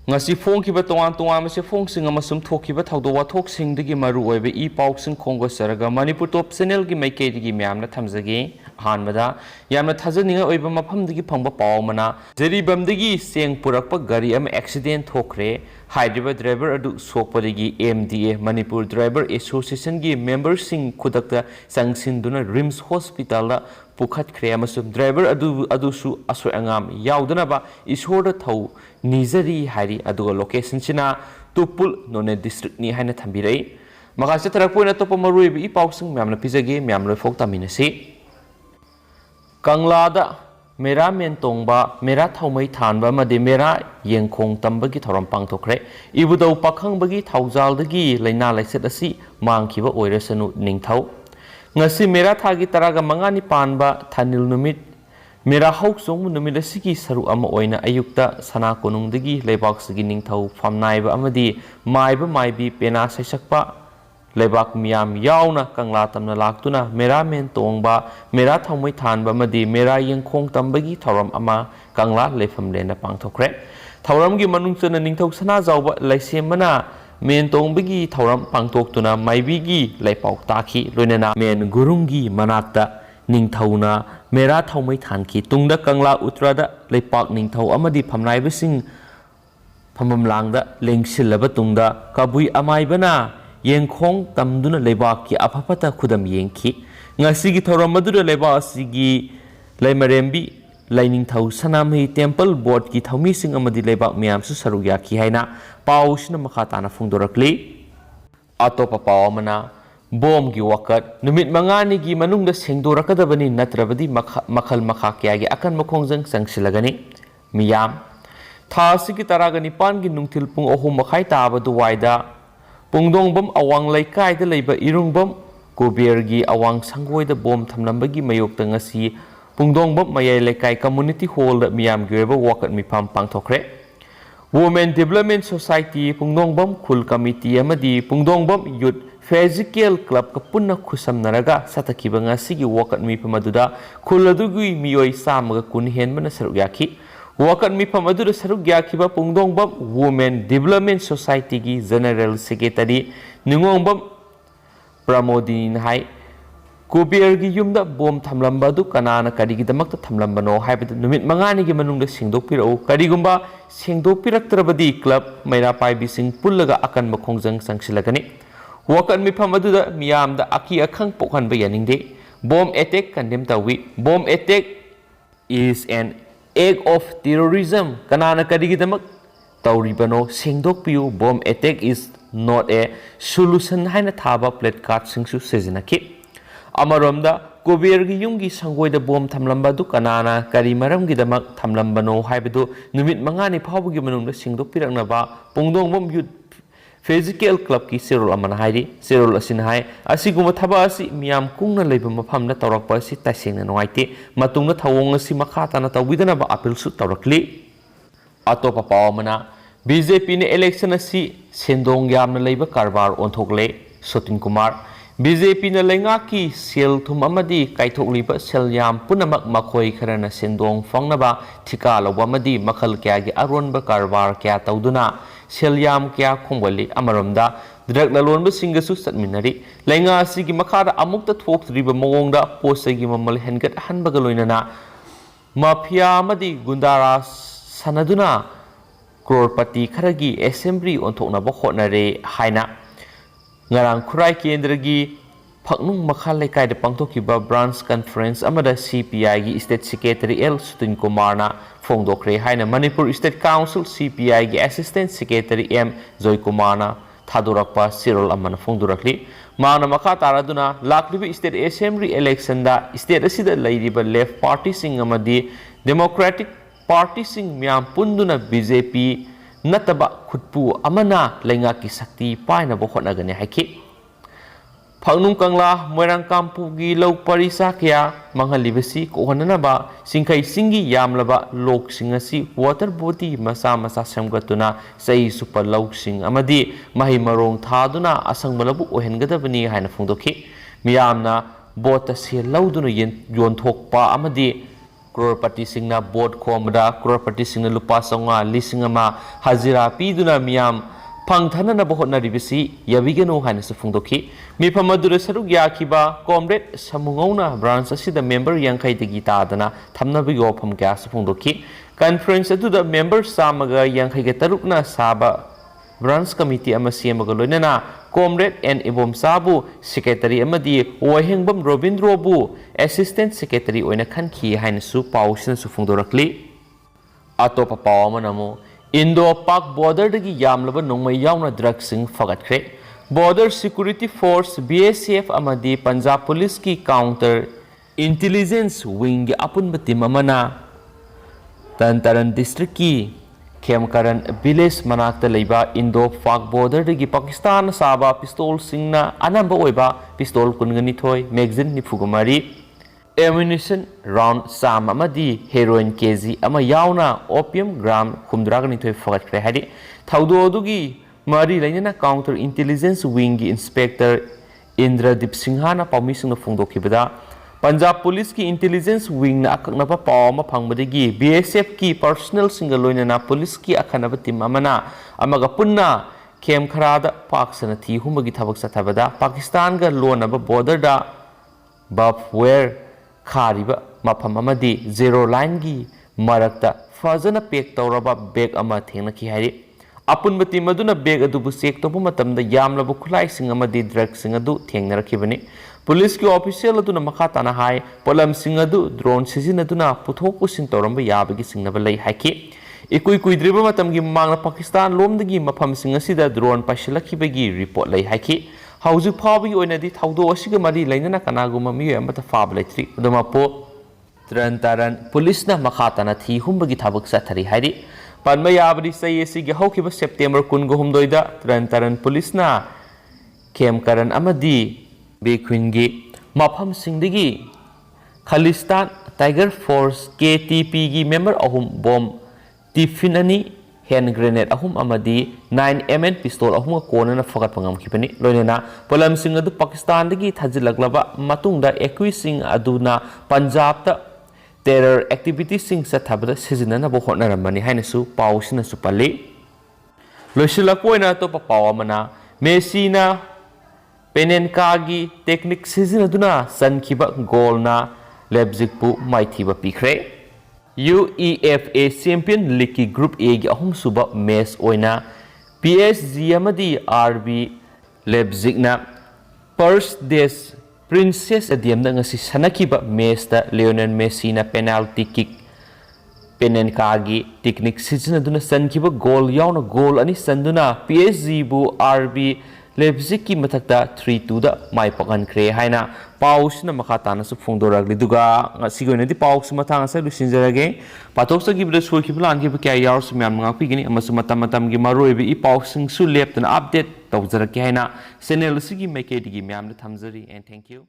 ngasi phongkiba tongan mase phongsing amasum thokkiba thawdo wathok digi maru oibe I pausing khongo saraga Manipur top channel gi maikei digi myamna thamjage hanbada yamna thajaninga oiba mafam digi phangba pawmana jeribam digi Cheng Purakpa Gari am accident Thokhre Hairi driver adu sokpadigi MDA Manipur Driver Association gi members sing khudakta sangsinduna RIMS hospital da Purakpa amasum driver adusu asoi angam yaudana isor da thau nizari Hairi aduga location sina Tupul None district ni haina thambirai makasa tarakpoina topa maruibi I pausing myamna pizage myamloi fok taminasi Kanglada Mera men tongba mera thaumai thanba made mera yengkhong tambagi thoram pangthokre ibudau pakhang bagi thaujal dagi laina laiset asi mangkhiba oirasanu ningthau ngasi mera thagi taraga mangani panba thanil numit mera hauk song numit asigi saru ama oina ayukta sana konung dagi leibak sigi ningthau famnaiba amadi maiba maibi pena saisakpa leibak miyam yauna kangla tamna laktuna mera men tongba mera thaumai thanba madi mera yengkhong tambagi thoram ama kangla lefam lena pangthokre thoram gi manungchana ningthau sana jawba laisemana men tongbagi thoram pangthoktuna maibi gi leipau takhi loinana men gurungi manakta ningthauna mera thaumai thanki tungda kangla utrada leipak ningthau amadi phamnaiba sing phamam langda lengsilaba tungda kabui amaibana yengkhong tamduna leibak ki apapata khudam yengki ngasigi thoram madura leiba asigi laimarembi laining thau sanamhi temple board ki thaumi sing amadi leibak miyam su sarugya ki haina pausna makhatana phungdorakli atopa pawamana bom gi wakat numit mangani gi manungda sengdorakadabani natrabadi makhal makha kya gi akan makhongjang sangsilagani miyam thasigi taragani pan gi nungthil pung ohum makhai tabadu waida Pungdongbam awang laikai da leiba irungbam Gobergi awang sangoi da bom thamlambagi mayok da ngasi Pungdongbam mayai laikai community hall da miyam gyeba wakat mipam pangthokre Women Development Society Pungdongbam Khul Committee amadi Pungdongbam Youth Physical Club ka punna khusamnaraga satakiba ngasi gi wakat mipam aduda khul adugi miyoi samaga kun henbana sarugyaki Wakat mipam adura saruk yakiba Pungdongbam Women Development Society gi General Secretary Ningongbam Pramodin hai Gober gi yumda bom thamlamba du kanana karigi damakta thamlambano haibada numit mangani gi manungda singdokpirau karigumba singdokpiraktrabadi club maira paibi sing pullaga akan makhongjang sangsilagani Wakat mipam aduda miyamda aki akhang pokhanba yaningde bomb attack condemn tawi bomb attack is an act of terrorism kanana kadigidamak tauribano sengdokpiu bomb attack is not a solution haina thaba plate card singsu sezinaki amaromda Gobergi yumgi sangoida bom thamlamba du kanana kari maramgi damak thamlambano haibadu numit mangani phawbugi manungda sengdokpiraknaba Pungdongbam Youth Physical Club ki serol amana hairi serol asin hai asiguma thaba asi miyam kungna leiba mafamna tawrakpa asi tasengna noaite matungna thawong asi makhatana tawidana ba appeal su tawrakli atopa pawamana BJP ne election asi sendong yamna leiba karbar onthokle Sotin Kumar BJP na lenga ki sel thum amadi kaithokliba sel yam punamak makhoi kharana sendong fangnaba thika lawba amadi makhal kya gi aronba karbar kya tawduna Selyam kya khongwali amaromda drug lalonba singasu satminari lenga sigi makhara amukta thoktriba mongongda posagi mamal hengat hanbaga loinana mafia amadi gundara sanaduna crorpati kharagi assembly onthokna ba khotnare haina ngarang khurai kendragi phaknung makhal lekai de pangthokiba branch conference amada CPI gi state secretary L Sutin Kumarna Thokhre haina Manipur State Council CPI gi Assistant Secretary M Joy Kumarna Thadurakpa Sirol amana phongdurakli mana makha taraduna laklibi State Assembly election da state asida leiriba left party sing amadi Democratic Party sing myam punduna BJP nataba khutpu amana lengaki sakti paina bo khonagane haiki Phangnung Kangla Moirang Kampugi Lau Parisa kya mangalibasi kohananaba singkai singi yamlaba lok singasi water body masa samgatuna sei super lau sing amadi mahi marong thaduna asangmalabu ohengadabani haina phongdokhi miyamna bota se lauduna yon thokpa amadi crorepati singna board khomda crorepati singna lupa songa lisingama hazira piduna miyam pangthana na bohotna ribisi yabigeno haina su phungdokhi mifam adura saruk yakiba comrade samungona branch asida member yankhai degi tadana thamnabigi ofam kya su phungdokhi conference aduda member samaga yankhai ge tarukna saba branch committee ama semaga loinana comrade and ibom sabu secretary amadi wahengbam robindro bu assistant secretary oina khankhi haina su pausina su phungdorakli atopa pawama namo Indo Pak border dagi yamlaba nongmai yauna drugs sing fagatkre border security force BSF amadi Punjab police ki counter intelligence wing gi apunba team amana Tantaran district ki Khemkaran village manakta leiba Indo Pak border dagi Pakistan saba pistol singna anamba oiba pistol kungani thoi magazine nifugumari ammunition round sam amadi heroin kg ama yauna opium gram khumdragani thoi fagat hari thaudo dugi mari lainana counter intelligence wing gi inspector Indradip Singhana permission no phungdokibada Punjab police ki intelligence wing na akakna pa pawma phangbadegi BSF ki personnel single loinana police ki akhanaba team amana amaga punna khemkharada paksana thi humagi thabak sathabada Pakistan ga lonaba border da buffware Khariba mafam amadi zero line gi marakta fazana pek tawraba bag ama thengna ki hari apunbati maduna bag adubu sek tobu matamda yamlabu khulai sing amadi drug sing adu thengna rakhibani police ki official aduna makha tana hai polam sing adu drone sizin aduna puthok pusin tawramba yabagi singnaba lai haki ikui kuidriba matam gi mangna Pakistan lomdagi mafam sing asida drone pasilakibagi report lai haki Hauju Pabi or Nadi Taudo Shigamadi Lana Kanaguma Mia Mata Fabletri, Domapo, Trantaran, Polisna Makatana T, Humbagi Tabak Satari Hari, Panmayabri say Sigahokiba September Kungo Humdoida, Trantaran Polisna, Kemkaran Amadi, Bequingi, Mapam Singdigi, Khalistan, Tiger Force, KTPG member Ahum Bomb, Tifinani. Hand grenade ahum amadi 9mm pistol ahum kona na fagat pangam kipani loinena polam sing adu Pakistan dagi thajilaglaba matungda accusing aduna Punjab ta terror activity sing sa thabada sizina bo hotna ramani haina su pausina su pali loisila koina to pa pawamana Mesina penenka gi technique sizina duna sankhiba goal na Leipzig pu maithiba pikre UEFA Champion League Group A gi ahum suba match oina PSG amadi RB Leipzig na first days Princess Stadium na ngasi sanakiba match ta Lionel Messi na penalty kick penenka gi technique season aduna sankiba goal yauna goal ani sanduna PSG bu RB Leipzig ki mathakta 3-2 da mai pakan kre haina paus na makata na su phungdoragli duga sigoi di paus mathang sa lusinjarage patoksa gi bla soi ki plan ki kya yar su myam nga pi gini amasu matam gi maroi bi paus sing su lep na update tawjarake haina channel sigi make digi myam na thamjari and thank you